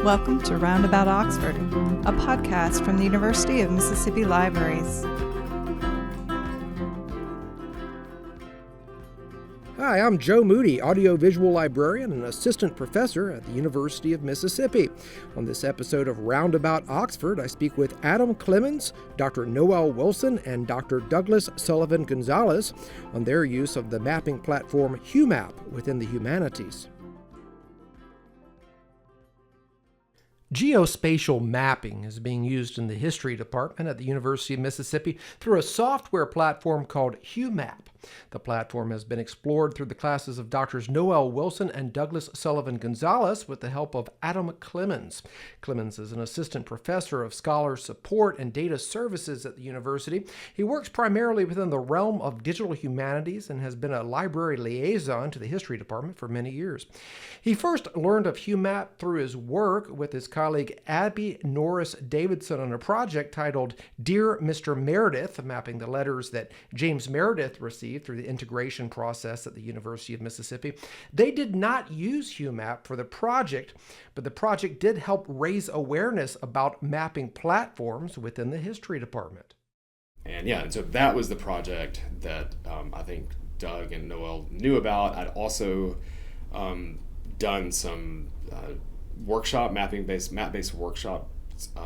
Welcome to Roundabout Oxford, a podcast from the University of Mississippi Libraries. Hi, I'm Joe Moody, audiovisual librarian and assistant professor at the University of Mississippi. On this episode of Roundabout Oxford, I speak with Adam Clemons, Dr. Noelle Wilson, and Dr. Douglas Sullivan-Gonzales on their use of the mapping platform HUMAP within the humanities. Geospatial mapping is being used in the history department at the University of Mississippi through a software platform called HUMAP. The platform has been explored through the classes of Drs. Noelle Wilson and Douglas Sullivan-Gonzales with the help of Adam Clemons. Clemons is an assistant professor of scholar support and data services at the university. He works primarily within the realm of digital humanities and has been a library liaison to the history department for many years. He first learned of HUMAP through his work with his colleague Abby Norris Davidson on a project titled Dear Mr. Meredith, mapping the letters that James Meredith received through the integration process at the University of Mississippi. They did not use HUMAP for the project, but the project did help raise awareness about mapping platforms within the history department. And so that was the project that I think Doug and Noelle knew about. I'd also done some map-based workshops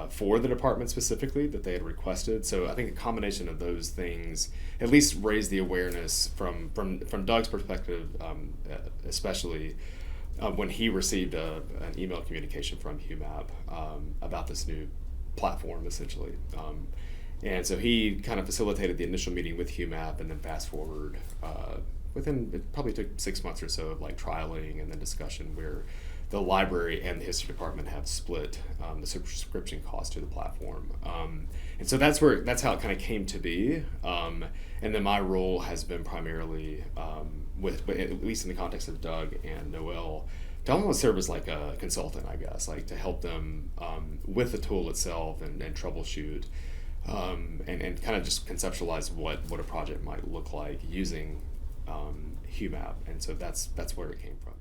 for the department specifically that they had requested. So I think a combination of those things at least raised the awareness from Doug's perspective, especially when he received an email communication from HUMAP about this new platform, essentially. And so he kind of facilitated the initial meeting with HUMAP, and then fast forward it probably took 6 months or so of like trialing and then discussion where the library and the history department have split the subscription cost to the platform. And so that's how it kind of came to be. And then my role has been primarily, at least in the context of Doug and Noelle, to almost serve as like a consultant, I guess, like to help them with the tool itself and troubleshoot and kind of just conceptualize what a project might look like using HUMAP. And so that's where it came from.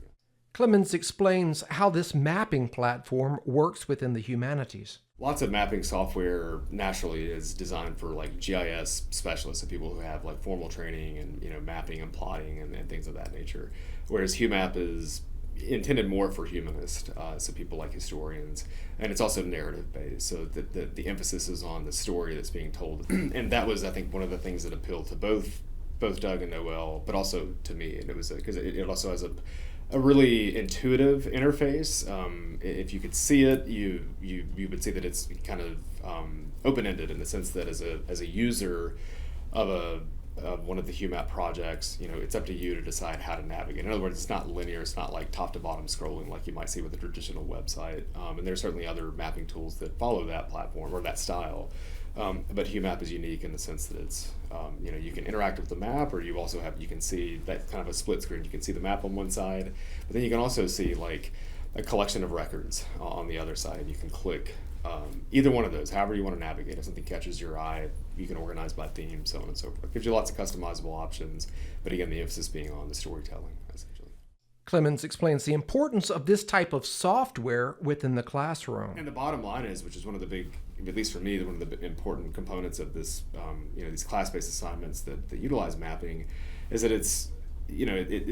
Clemons explains how this mapping platform works within the humanities. Lots of mapping software naturally is designed for like GIS specialists and people who have like formal training and mapping and plotting and things of that nature. Whereas HUMAP is intended more for humanists, so people like historians, and it's also narrative based. So the emphasis is on the story that's being told, and that was I think one of the things that appealed to both Doug and Noelle, but also to me. And it was because it also has a really intuitive interface. If you could see it, you would see that it's kind of open-ended in the sense that as a user of one of the HUMAP projects, it's up to you to decide how to navigate. In other words, it's not linear. It's not like top to bottom scrolling like you might see with a traditional website. And there's certainly other mapping tools that follow that platform or that style. But HUMAP is unique in the sense that it's, you can interact with the map, or you can see that kind of a split screen. You can see the map on one side, but then you can also see like a collection of records on the other side. You can click either one of those, however you want to navigate. If something catches your eye, you can organize by theme, so on and so forth. It gives you lots of customizable options, but again, the emphasis being on the storytelling, essentially. Clemons explains the importance of this type of software within the classroom. And the bottom line is, which is one of the big, at least for me, one of the important components of this, these class-based assignments that utilize mapping, is that it's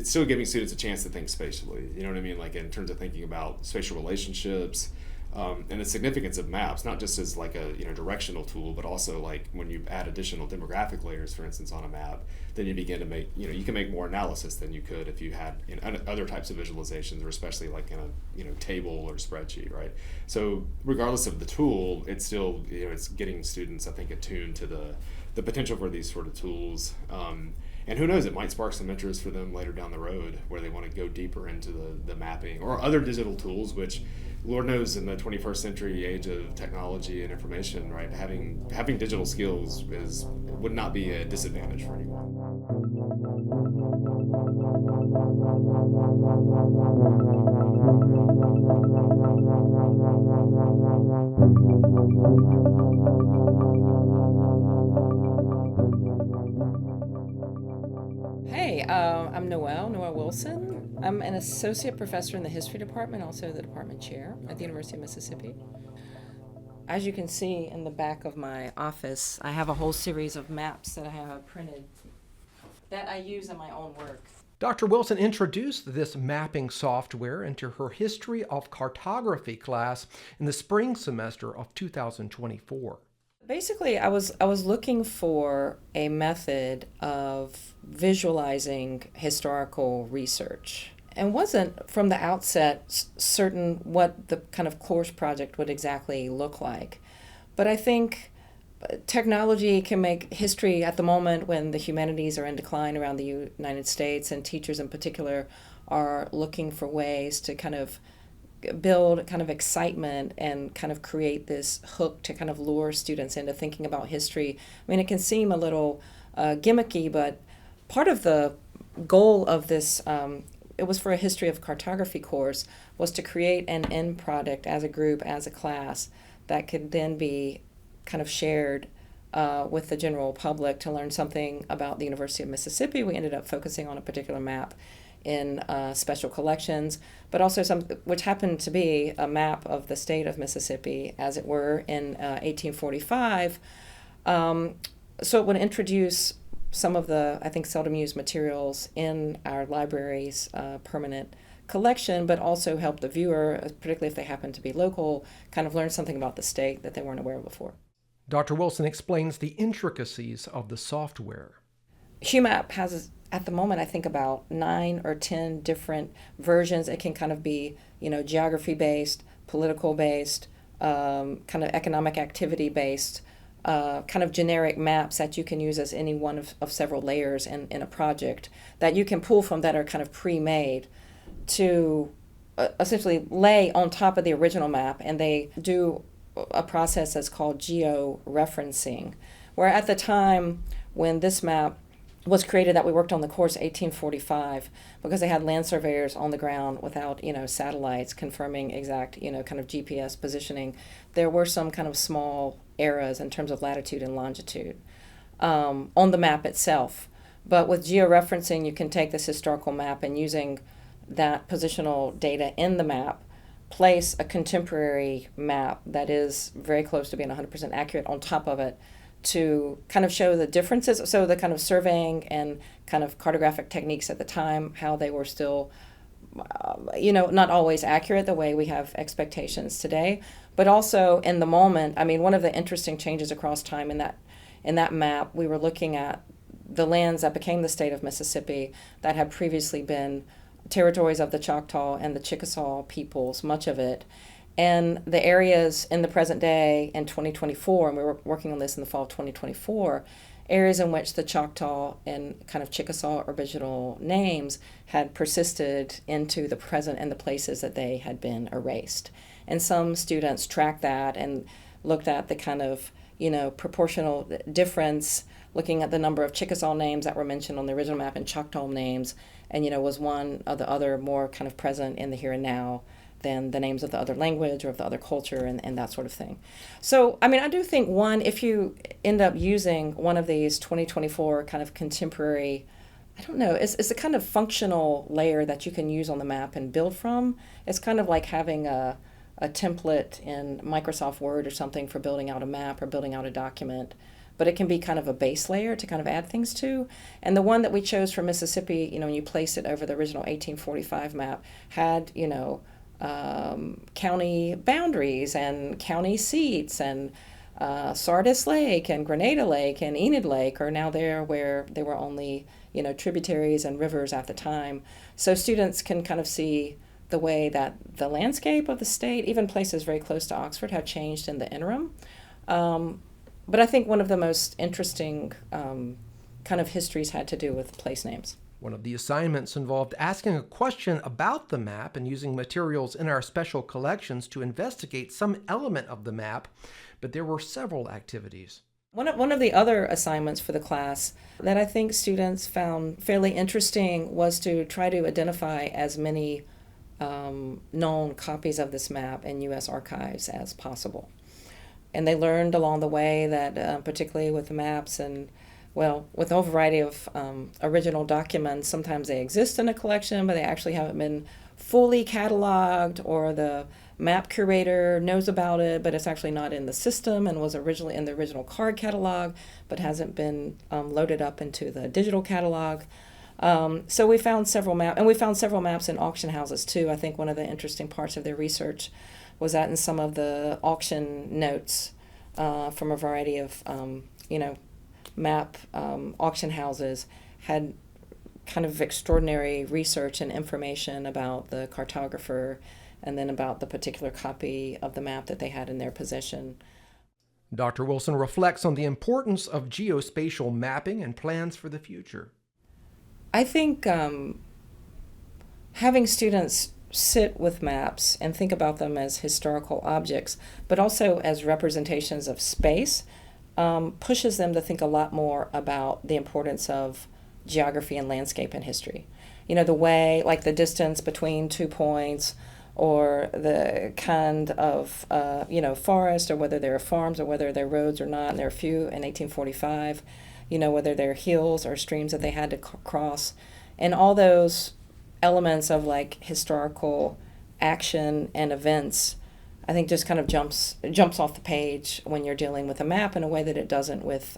still giving students a chance to think spatially. You know what I mean? Like in terms of thinking about spatial relationships, and the significance of maps, not just as like a directional tool, but also like when you add additional demographic layers, for instance, on a map, then you begin to make you can make more analysis than you could if you had in other types of visualizations, or especially like in a table or spreadsheet, right? So regardless of the tool, it's still it's getting students, I think, attuned to the potential for these sort of tools. And who knows, it might spark some interest for them later down the road where they want to go deeper into the mapping or other digital tools, which Lord knows in the 21st century age of technology and information, right, having digital skills would not be a disadvantage for anyone. Hey, I'm Noelle Wilson. I'm an associate professor in the history department, also the department chair at the University of Mississippi. As you can see in the back of my office, I have a whole series of maps that I have printed that I use in my own work. Dr. Wilson introduced this mapping software into her History of Cartography class in the spring semester of 2024. Basically, I was looking for a method of visualizing historical research and wasn't from the outset certain what the kind of course project would exactly look like. But I think technology can make history at the moment when the humanities are in decline around the United States, and teachers in particular are looking for ways to kind of build kind of excitement and kind of create this hook to kind of lure students into thinking about history. I mean, it can seem a little gimmicky, but part of the goal of this, it was for a history of cartography course, was to create an end product as a group, as a class, that could then be kind of shared with the general public to learn something about the University of Mississippi. We ended up focusing on a particular map in special collections, but also some which happened to be a map of the state of Mississippi, as it were, in 1845. So it would introduce some of the, I think, seldom used materials in our library's permanent collection, but also help the viewer, particularly if they happen to be local, kind of learn something about the state that they weren't aware of before. Dr. Wilson explains the intricacies of the software. HUMAP has, at the moment, I think about 9 or 10 different versions. It can kind of be, geography-based, political-based, kind of economic activity-based, kind of generic maps that you can use as any one of several layers in a project that you can pull from that are kind of pre-made to essentially lay on top of the original map, and they do a process that's called georeferencing, where at the time when this map was created, that we worked on the course 1845, because they had land surveyors on the ground without satellites confirming exact kind of GPS positioning. There were some kind of small errors in terms of latitude and longitude on the map itself. But with georeferencing, you can take this historical map and, using that positional data in the map, place a contemporary map that is very close to being 100% accurate on top of it to kind of show the differences. So the kind of surveying and kind of cartographic techniques at the time, how they were still, not always accurate the way we have expectations today, but also in the moment. I mean, one of the interesting changes across time in that map, we were looking at the lands that became the state of Mississippi that had previously been territories of the Choctaw and the Chickasaw peoples, much of it, and the areas in the present day in 2024, and we were working on this in the fall of 2024, areas in which the Choctaw and kind of Chickasaw original names had persisted into the present and the places that they had been erased. And some students tracked that and looked at the kind of, proportional difference, looking at the number of Chickasaw names that were mentioned on the original map and Choctaw names, and, was one or the other more kind of present in the here and now than the names of the other language or of the other culture and that sort of thing. So, I mean, I do think, one, if you end up using one of these 2024 kind of contemporary, I don't know, it's a kind of functional layer that you can use on the map and build from. It's kind of like having a template in Microsoft Word or something for building out a map or building out a document, but it can be kind of a base layer to kind of add things to. And the one that we chose for Mississippi, when you place it over the original 1845 map, had, county boundaries and county seats, and Sardis Lake and Grenada Lake and Enid Lake are now there, where there were only, tributaries and rivers at the time. So students can kind of see the way that the landscape of the state, even places very close to Oxford, have changed in the interim. But I think one of the most interesting kind of histories had to do with place names. One of the assignments involved asking a question about the map and using materials in our special collections to investigate some element of the map, but there were several activities. One of the other assignments for the class that I think students found fairly interesting was to try to identify as many known copies of this map in U.S. archives as possible. And they learned along the way that, particularly with the maps and well, with a variety of original documents, sometimes they exist in a collection, but they actually haven't been fully cataloged, or the map curator knows about it, but it's actually not in the system and was originally in the original card catalog, but hasn't been loaded up into the digital catalog. So we found several maps, and we found several maps in auction houses too. I think one of the interesting parts of their research was that in some of the auction notes from a variety of, map auction houses had kind of extraordinary research and information about the cartographer and then about the particular copy of the map that they had in their possession. Dr. Wilson reflects on the importance of geospatial mapping and plans for the future. I think having students sit with maps and think about them as historical objects, but also as representations of space, pushes them to think a lot more about the importance of geography and landscape and history. The way, like the distance between 2 points, or the kind of, forest, or whether there are farms or whether there are roads or not, and there are few in 1845, whether they're hills or streams that they had to cross. And all those elements of like historical action and events, I think just kind of jumps off the page when you're dealing with a map in a way that it doesn't with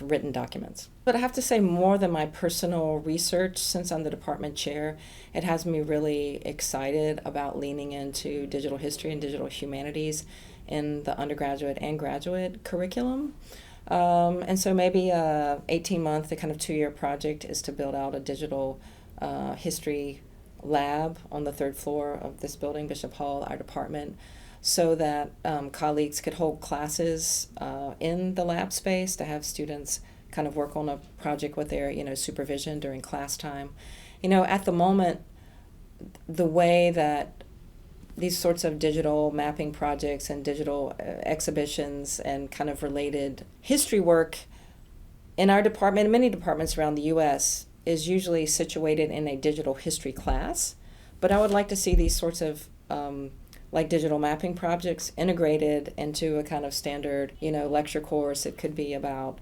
written documents. But I have to say, more than my personal research, since I'm the department chair, it has me really excited about leaning into digital history and digital humanities in the undergraduate and graduate curriculum. And so maybe a 18-month to kind of 2-year project is to build out a digital history lab on the 3rd floor of this building, Bishop Hall, our department, so that colleagues could hold classes in the lab space to have students kind of work on a project with their, supervision during class time. At the moment, the way that these sorts of digital mapping projects and digital exhibitions and kind of related history work in our department and many departments around the U.S. is usually situated in a digital history class. But I would like to see these sorts of like digital mapping projects integrated into a kind of standard, lecture course. It could be about,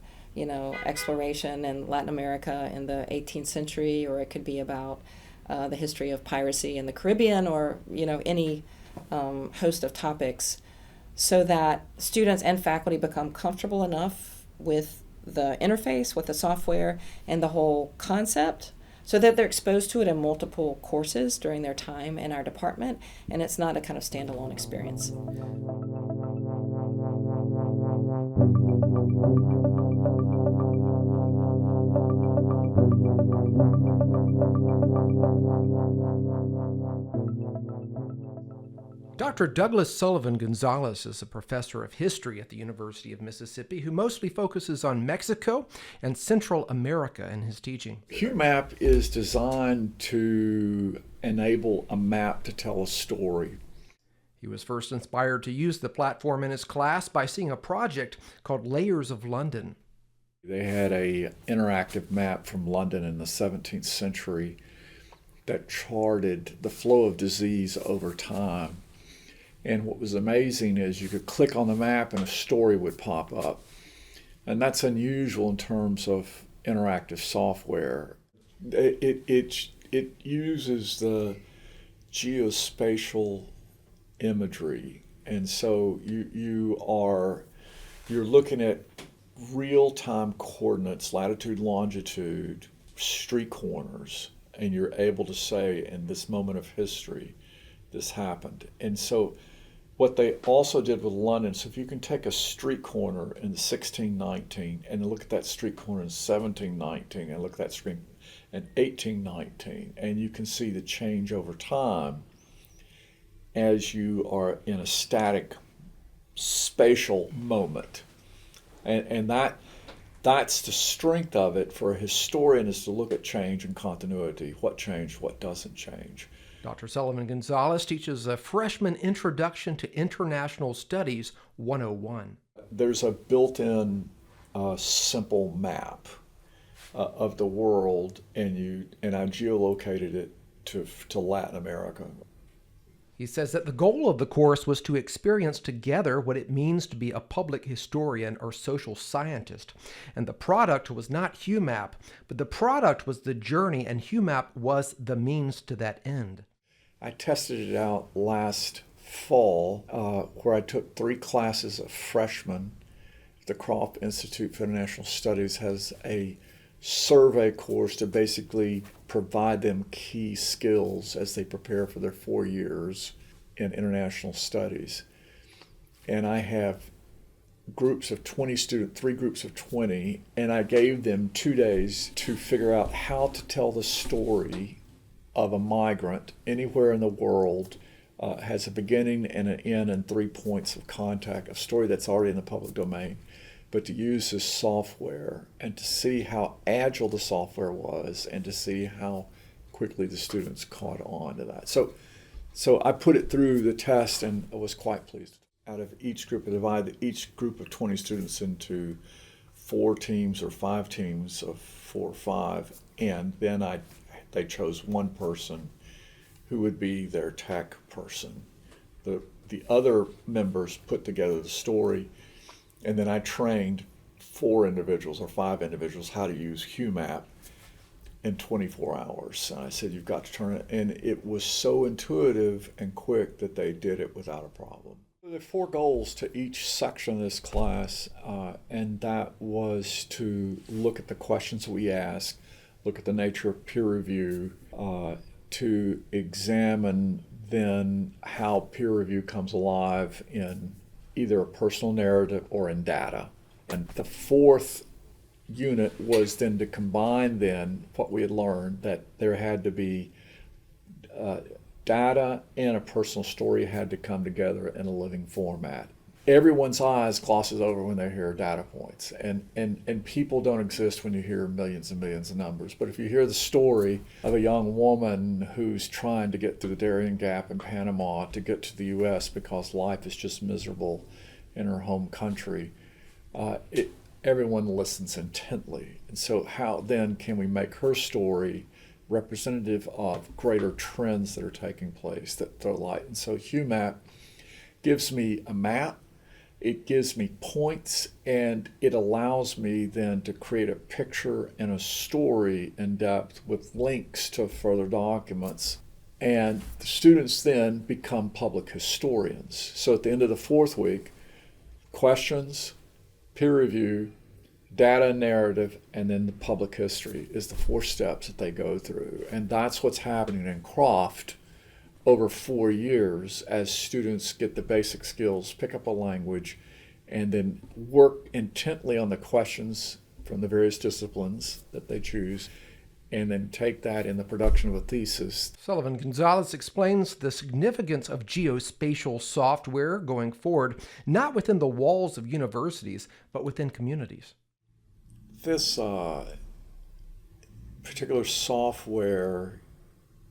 exploration in Latin America in the 18th century, or it could be about the history of piracy in the Caribbean, or, any host of topics, so that students and faculty become comfortable enough with the interface, with the software, and the whole concept, so that they're exposed to it in multiple courses during their time in our department, and it's not a kind of standalone experience. Dr. Douglas Sullivan-Gonzales is a professor of history at the University of Mississippi who mostly focuses on Mexico and Central America in his teaching. HuMap is designed to enable a map to tell a story. He was first inspired to use the platform in his class by seeing a project called Layers of London. They had an interactive map from London in the 17th century that charted the flow of disease over time. And what was amazing is you could click on the map and a story would pop up. And that's unusual in terms of interactive software. It uses the geospatial imagery. And so you're looking at real-time coordinates, latitude, longitude, street corners, and you're able to say, in this moment of history, this happened. And so what they also did with London, so if you can take a street corner in 1619 and look at that street corner in 1719 and look at that street in 1819, and you can see the change over time as you are in a static spatial moment. And that's the strength of it for a historian, is to look at change and continuity, what changed, what doesn't change. Dr. Sullivan-Gonzales teaches a freshman Introduction to International Studies 101. There's a built-in simple map of the world, and I geolocated it to Latin America. He says that the goal of the course was to experience together what it means to be a public historian or social scientist. And the product was not HUMAP, but the product was the journey, and HUMAP was the means to that end. I tested it out last fall, where I took 3 classes of freshmen. The Croft Institute for International Studies has a survey course to basically provide them key skills as they prepare for their 4 years in international studies. And I have groups of 20 students, 3 groups of 20, and I gave them 2 days to figure out how to tell the story of a migrant anywhere in the world. Has a beginning and an end and 3 points of contact, a story that's already in the public domain. But to use this software and to see how agile the software was and to see how quickly the students caught on to that. So I put it through the test and I was quite pleased. Out of each group, I divided each group of 20 students into 4 teams or 5 teams of 4 or 5, and then they chose one person who would be their tech person. The other members put together the story, and then I trained 4 individuals or 5 individuals how to use HUMAP in 24 hours. And I said, you've got to turn it, and it was so intuitive and quick that they did it without a problem. There are 4 goals to each section of this class, and that was to look at the questions we asked, look at the nature of peer review, to examine then how peer review comes alive in either a personal narrative or in data. And the 4th unit was then to combine then what we had learned, that there had to be data and a personal story had to come together in a living format. Everyone's eyes glosses over when they hear data points, and people don't exist when you hear millions and millions of numbers. But if you hear the story of a young woman who's trying to get through the Darien Gap in Panama to get to the U.S. because life is just miserable in her home country, everyone listens intently. And so how then can we make her story representative of greater trends that are taking place that throw light? And so HUMAP gives me a map, it gives me points, and it allows me then to create a picture and a story in depth with links to further documents. And the students then become public historians. So at the end of the 4th week, questions, peer review, data and narrative, and then the public history is the 4 steps that they go through. And that's what's happening in Croft over 4 years as students get the basic skills, pick up a language, and then work intently on the questions from the various disciplines that they choose, and then take that in the production of a thesis. Sullivan-Gonzales explains the significance of geospatial software going forward, not within the walls of universities, but within communities. This particular software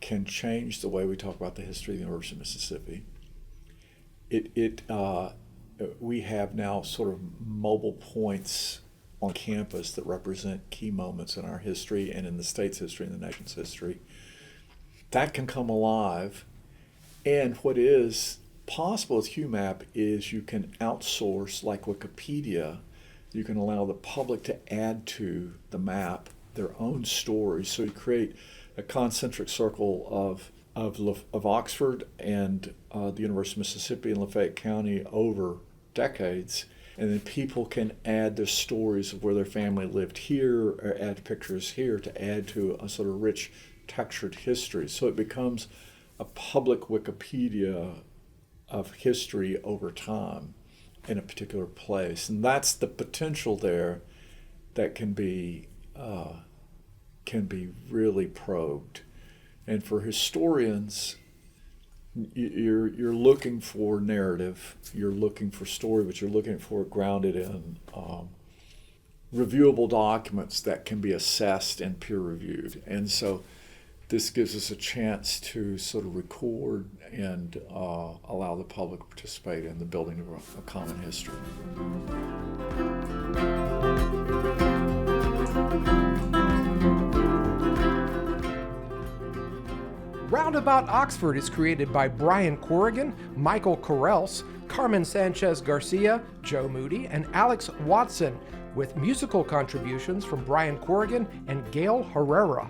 can change the way we talk about the history of the University of Mississippi. We have now sort of mobile points on campus that represent key moments in our history and in the state's history and the nation's history. That can come alive, and what is possible with HUMAP is you can outsource, like Wikipedia, you can allow the public to add to the map their own stories. So you create a concentric circle of Oxford and the University of Mississippi and Lafayette County over decades, and then people can add their stories of where their family lived here or add pictures here to add to a sort of rich textured history. So it becomes a public Wikipedia of history over time in a particular place, and that's the potential there that can be really probed. And for historians, you're looking for narrative, you're looking for story, but you're looking for it grounded in reviewable documents that can be assessed and peer reviewed. And so this gives us a chance to sort of record and allow the public to participate in the building of a common history. Roundabout Oxford is created by Brian Corrigan, Michael Correls, Carmen Sanchez Garcia, Joe Moody, and Alex Watson, with musical contributions from Brian Corrigan and Gail Herrera.